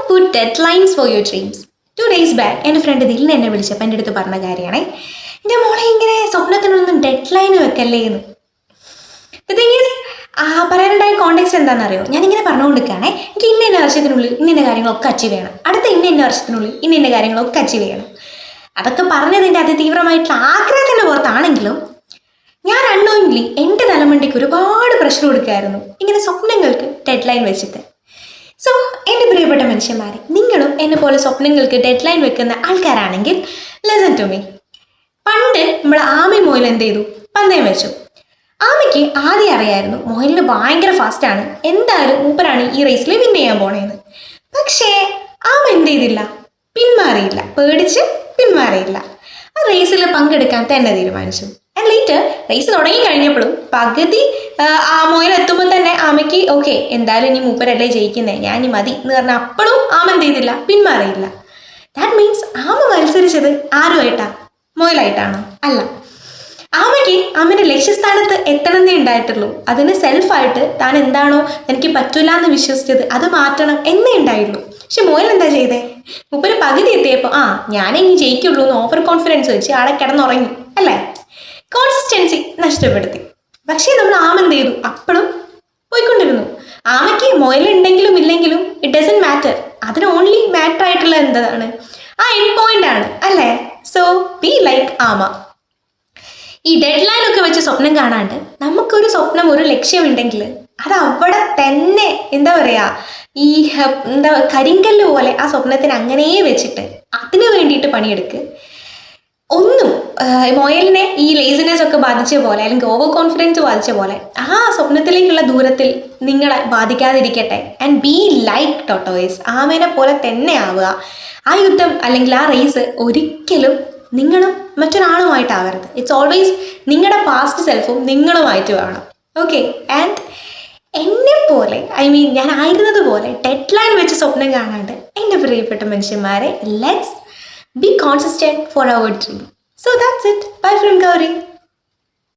Puttu deadlines for your dreams. 2 days back എൻ്റെ friend ദിലിന് എന്നെ വിളിച്ചപ്പോൾ എൻ്റെ അടുത്ത് പറഞ്ഞ കാര്യമാണേ, എൻ്റെ മോളെ ഇങ്ങനെ സ്വപ്നത്തിനൊന്നും ഡെഡ് ലൈൻ വെക്കല്ലേ എന്ന്. ദ തിങ് ഈസ്, പറയാനുണ്ടായ കോണ്ടെക്സ്റ്റ് എന്താണെന്നറിയോ? ഞാനിങ്ങനെ പറഞ്ഞുകൊണ്ടിരിക്കുകയാണേ, എനിക്ക് ഇന്ന വർഷത്തിനുള്ളിൽ ഇന്ന കാര്യങ്ങളൊക്കെ അച്ചീവ് ചെയ്യണം, അടുത്ത ഇന്ന വർഷത്തിനുള്ളിൽ ഇന്ന കാര്യങ്ങളൊക്കെ അച്ചീവ് ചെയ്യണം. അതൊക്കെ പറഞ്ഞതിൻ്റെ അതിതീവ്രമായിട്ടുള്ള ആഗ്രഹത്തിൻ്റെ പുറത്താണെങ്കിലും ഞാൻ അൺനോയിങ്ലി എൻ്റെ തലമണ്ടയ്ക്ക് ഒരുപാട് പ്രഷർ കൊടുക്കുകയായിരുന്നു ഇങ്ങനെ സ്വപ്നങ്ങൾക്ക് ഡെഡ് ലൈൻ വെച്ചിട്ട്. സോ എൻ്റെ പ്രിയപ്പെട്ട മനുഷ്യന്മാരെ, നിങ്ങളും എന്നെ പോലെ സ്വപ്നങ്ങൾക്ക് ഡെഡ് ലൈൻ വെക്കുന്ന ആൾക്കാരാണെങ്കിൽ ലിസൺ ടു മീ. പണ്ട് നമ്മൾ ആമി മൊയിൽ എന്ത് ചെയ്തു? പന്തയം വെച്ചു. ആമയ്ക്ക് ആദ്യം അറിയായിരുന്നു മൊയിലിന് ഭയങ്കര ഫാസ്റ്റാണ്, എന്തായാലും മൂപ്പരാണ് ഈ റേസിൽ വിൻ ചെയ്യാൻ പോണേന്ന്. പക്ഷേ ആമ എന്ത് ചെയ്തില്ല? പിന്മാറിയില്ല, പേടിച്ച് പിന്മാറിയില്ല. ആ റേസിൽ പങ്കെടുക്കാൻ തന്നെ തീരുമാനിച്ചു. ആൻഡ് ലേറ്റർ റേസ് തുടങ്ങി കഴിഞ്ഞപ്പോഴും പകുതി ആ മൊയിൽ എത്തുമ്പോൾ തന്നെ ആമയ്ക്ക് ഓക്കെ, എന്തായാലും ഇനി മൂപ്പരല്ലേ ജയിക്കുന്നത്, ഞാൻ ഇനി മതി എന്ന് പറഞ്ഞാൽ അപ്പോഴും ആമ എന്ത് ചെയ്തില്ല? പിന്മാറിയില്ല. ദാറ്റ് മീൻസ് ആമ മത്സരിച്ചത് ആരുമായിട്ടാ? മൊയിലായിട്ടാണോ? അല്ല. ആമയ്ക്ക് ആമൻ്റെ ലക്ഷ്യസ്ഥാനത്ത് എത്തണമെന്നേ ഉണ്ടായിട്ടുള്ളൂ. അതിന് സെൽഫായിട്ട് താൻ എന്താണോ എനിക്ക് പറ്റൂല എന്ന് വിശ്വസിച്ചത് അത് മാറ്റണം എന്നേ ഉണ്ടായുള്ളൂ. പക്ഷെ മൊയിൽ എന്താ ചെയ്തേ? മൂപ്പര് പകുതി എത്തിയപ്പോൾ ഞാനിനി ജയിക്കുള്ളൂ എന്ന് ഓവർ കോൺഫിഡൻസ് വെച്ച് ആളെ കിടന്നുറങ്ങി അല്ലേ? കോൺസിസ്റ്റൻസി നഷ്ടപ്പെടുത്തി. പക്ഷേ നമ്മൾ ആമ എന്ത് ചെയ്തു? അപ്പോഴും പോയിക്കൊണ്ടിരുന്നു. ആമയ്ക്ക് മൊയിലുണ്ടെങ്കിലും ഇല്ലെങ്കിലും ഇറ്റ് ഡസൻറ്റ് മാറ്റർ. അതിന് ഓൺലി മാറ്റർ ആയിട്ടുള്ള എന്താണ്? ആ എൻഡ് പോയിന്റ് ആണ് അല്ലേ? സോ ബി ലൈക്ക് ആമ. ഈ ഡെഡ് ലൈൻ ഒക്കെ വെച്ച് സ്വപ്നം കാണാണ്ട് നമുക്കൊരു സ്വപ്നം, ഒരു ലക്ഷ്യമുണ്ടെങ്കിൽ അത് അവിടെ തന്നെ എന്താ പറയുക, ഈ കരിങ്കല്ല് പോലെ ആ സ്വപ്നത്തിന് അങ്ങനെ വെച്ചിട്ട് അതിന് വേണ്ടിയിട്ട് പണിയെടുക്കുക. ഒന്നും മൊയലിനെ ഈ ലേസിനെസ് ഒക്കെ ബാധിച്ച പോലെ അല്ലെങ്കിൽ ഓവർ കോൺഫിഡൻസ് ബാധിച്ച പോലെ ആ സ്വപ്നത്തിലേക്കുള്ള ദൂരത്തിൽ നിങ്ങളെ ബാധിക്കാതിരിക്കട്ടെ. And be like tortoise. ആമേനെ പോലെ തന്നെ ആവുക. ആ യുദ്ധം അല്ലെങ്കിൽ ആ റേസ് ഒരിക്കലും നിങ്ങളും മറ്റൊരാളുമായിട്ടാവരുത്. ഇറ്റ്സ് ഓൾവേസ് നിങ്ങളുടെ പാസ്റ്റ് സെൽഫും നിങ്ങളുമായിട്ട് വേണം. ഓക്കെ? ആൻഡ് എന്നെപ്പോലെ ഞാൻ ആയിരുന്നത് പോലെ ഡെഡ് ലൈൻ വെച്ച് സ്വപ്നം കാണാണ്ട് എൻ്റെ പ്രിയപ്പെട്ട മനുഷ്യന്മാരെ, let's be consistent for our dream. So that's it. Bye from Gauri.